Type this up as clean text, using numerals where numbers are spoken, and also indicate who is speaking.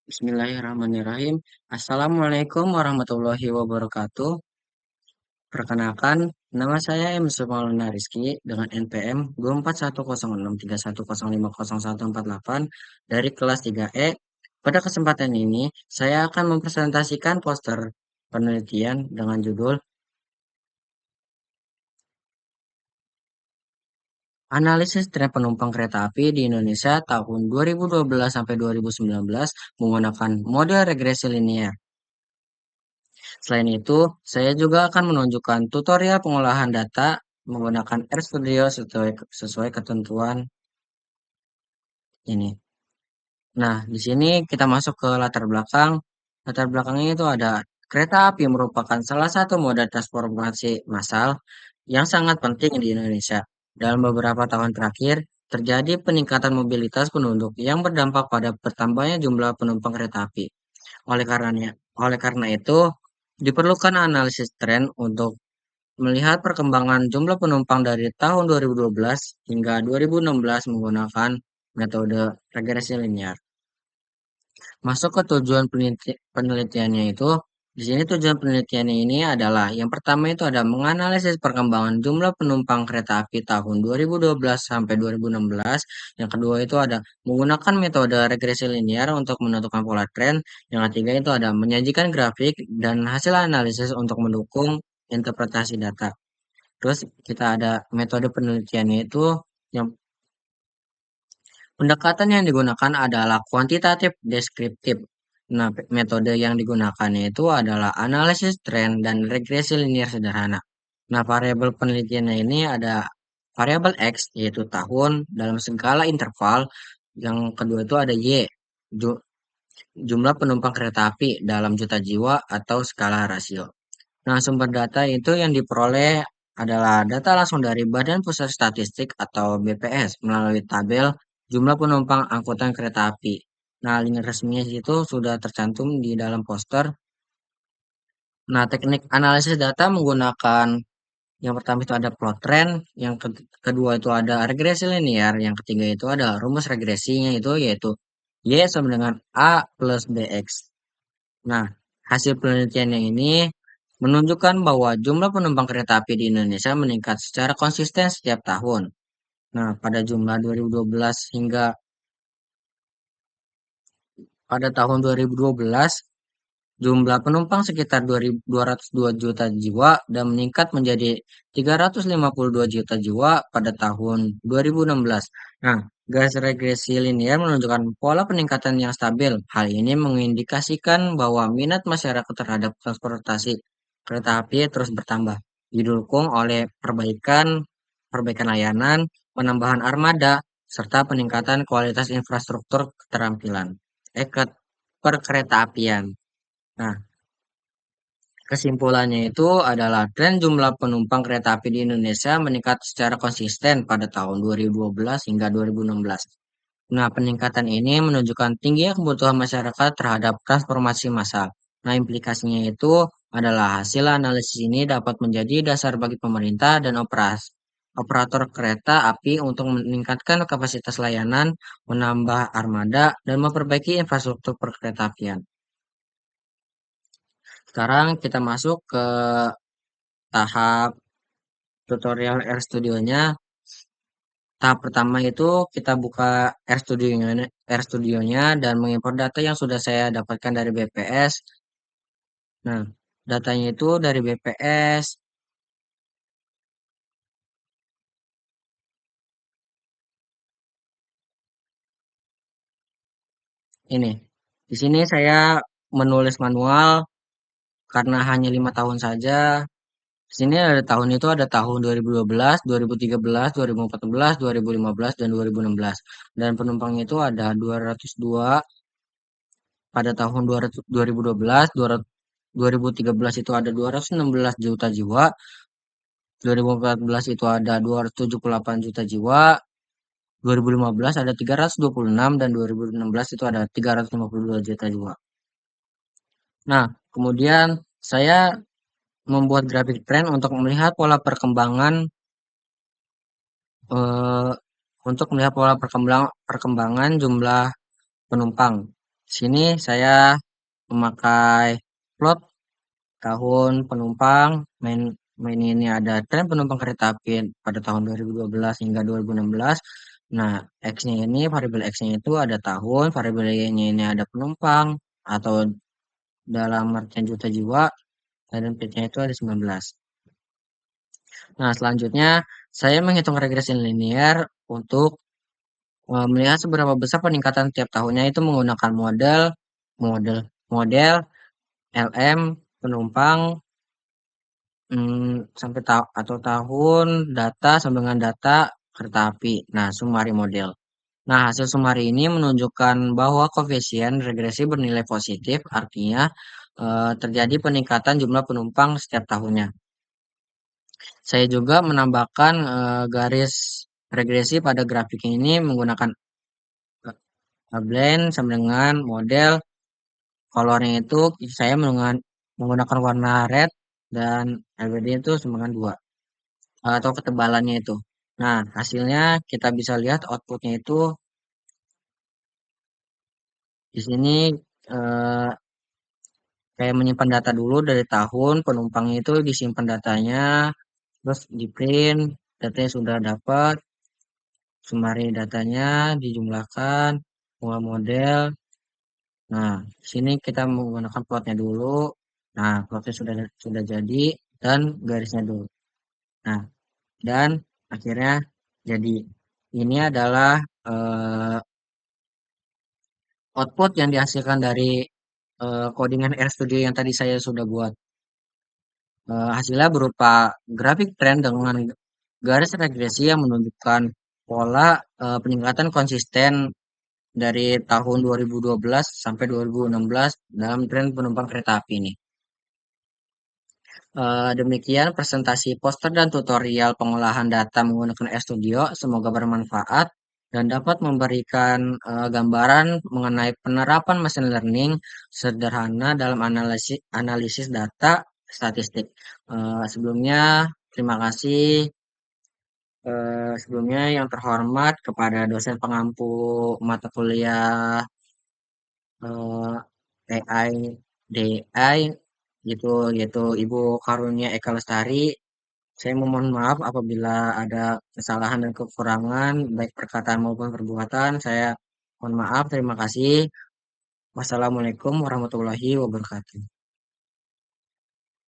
Speaker 1: Bismillahirrahmanirrahim. Assalamualaikum warahmatullahi wabarakatuh. Perkenalkan, nama saya M. Maulana Rizky dengan NPM 2410631050148 dari kelas 3E. Pada kesempatan ini, saya akan mempresentasikan poster penelitian dengan judul Analisis Tren Penumpang Kereta Api di Indonesia tahun 2012 sampai 2019 menggunakan model regresi linear. Selain itu, saya juga akan menunjukkan tutorial pengolahan data menggunakan RStudio sesuai ketentuan ini. Nah, di sini kita masuk ke latar belakang. Latar belakangnya itu ada kereta api merupakan salah satu moda transportasi massal yang sangat penting di Indonesia. Dalam beberapa tahun terakhir, terjadi peningkatan mobilitas penduduk yang berdampak pada bertambahnya jumlah penumpang kereta api. Oleh karenanya, oleh karena itu, diperlukan analisis tren untuk melihat perkembangan jumlah penumpang dari tahun 2012 hingga 2016 menggunakan metode regresi linear. Masuk ke tujuan penelitiannya itu, di sini tujuan penelitiannya ini adalah yang pertama itu ada menganalisis perkembangan jumlah penumpang kereta api tahun 2012 sampai 2016. Yang kedua itu ada menggunakan metode regresi linear untuk menentukan pola tren. Yang ketiga itu ada menyajikan grafik dan hasil analisis untuk mendukung interpretasi data. Terus kita ada metode penelitiannya itu yang pendekatan yang digunakan adalah kuantitatif deskriptif. Nah, metode yang digunakannya itu adalah analisis tren dan regresi linear sederhana. Nah, variabel penelitiannya ini ada variabel X, yaitu tahun dalam segala interval. Yang kedua itu ada Y, jumlah penumpang kereta api dalam juta jiwa atau skala rasio. Nah, sumber data itu yang diperoleh adalah data langsung dari Badan Pusat Statistik atau BPS melalui tabel jumlah penumpang angkutan kereta api. Nah, link resminya itu sudah tercantum di dalam poster. Nah, teknik analisis data menggunakan yang pertama itu ada plot trend, yang kedua itu ada regresi linear, yang ketiga itu ada rumus regresinya itu yaitu Y sama dengan A plus BX. Nah, hasil penelitiannya ini menunjukkan bahwa jumlah penumpang kereta api di Indonesia meningkat secara konsisten setiap tahun. Nah, pada jumlah 2012 hingga pada tahun 2012, jumlah penumpang sekitar 202 juta jiwa dan meningkat menjadi 352 juta jiwa pada tahun 2016. Nah, garis regresi linear menunjukkan pola peningkatan yang stabil. Hal ini mengindikasikan bahwa minat masyarakat terhadap transportasi kereta api terus bertambah, didukung oleh perbaikan layanan, penambahan armada, serta peningkatan kualitas infrastruktur keterampilan. Perkeretaapian. Nah, kesimpulannya itu adalah tren jumlah penumpang kereta api di Indonesia meningkat secara konsisten pada tahun 2012 hingga 2016. Nah, peningkatan ini menunjukkan tingginya kebutuhan masyarakat terhadap transformasi massal. Nah, implikasinya itu adalah hasil analisis ini dapat menjadi dasar bagi pemerintah dan operator kereta api untuk meningkatkan kapasitas layanan, menambah armada, dan memperbaiki infrastruktur perkeretaapian. Sekarang kita masuk ke tahap tutorial RStudio-nya. Tahap pertama itu kita buka RStudio-nya dan mengimpor data yang sudah saya dapatkan dari BPS. Nah, datanya itu dari BPS ini. Di sini saya menulis manual karena hanya 5 tahun saja. Di sini ada tahun itu ada tahun 2012, 2013, 2014, 2015, dan 2016. Dan penumpangnya itu ada 202 pada tahun 2012, 2013 itu ada 216 juta jiwa, 2014 itu ada 278 juta jiwa, 2015 ada 326 dan 2016 itu ada 352 juta jiwa. Nah, kemudian saya membuat grafik tren untuk melihat pola perkembangan eh, untuk melihat pola perkembangan jumlah penumpang. Sini saya memakai plot tahun penumpang, main main ini ada tren penumpang kereta api pada tahun 2012 hingga 2016. Nah, X-nya ini, variabel X-nya itu ada tahun, variabel Y-nya ini ada penumpang, atau dalam artian juta jiwa, dan pitch-nya itu ada 19. Nah, selanjutnya saya menghitung regresi linear untuk melihat seberapa besar peningkatan tiap tahunnya itu menggunakan model model model LM penumpang sampai atau tahun data sampai dengan data kereta api. Nah, sumari model. Nah, hasil sumari ini menunjukkan bahwa koefisien regresi bernilai positif, artinya terjadi peningkatan jumlah penumpang setiap tahunnya. Saya juga menambahkan garis regresi pada grafik ini menggunakan blend sama dengan model. Colornya itu saya menggunakan warna red dan LBD itu sama dengan 2 atau ketebalannya itu. Nah, hasilnya kita bisa lihat outputnya itu di sini eh, kayak menyimpan data dulu dari tahun penumpangnya itu disimpan datanya, terus di print, datanya sudah dapat, summary datanya dijumlahkan, mulai model. Nah, di sini kita menggunakan plotnya dulu. Nah, plotnya sudah jadi dan garisnya dulu. Nah, dan akhirnya jadi ini adalah eh, output yang dihasilkan dari codingan RStudio yang tadi saya sudah buat. Hasilnya berupa grafik tren dengan garis regresi yang menunjukkan pola peningkatan konsisten dari tahun 2012 sampai 2016 dalam tren penumpang kereta api ini. Demikian presentasi poster dan tutorial pengolahan data menggunakan RStudio. Semoga bermanfaat dan dapat memberikan gambaran mengenai penerapan machine learning sederhana dalam analisis analisis data statistik. Sebelumnya, terima kasih. Sebelumnya yang terhormat kepada dosen pengampu mata kuliah AI DI gitu yaitu Ibu Karunia Eka Lestari. Saya memohon maaf apabila ada kesalahan dan kekurangan baik perkataan maupun perbuatan. Saya mohon maaf. Terima kasih. Wassalamualaikum warahmatullahi wabarakatuh.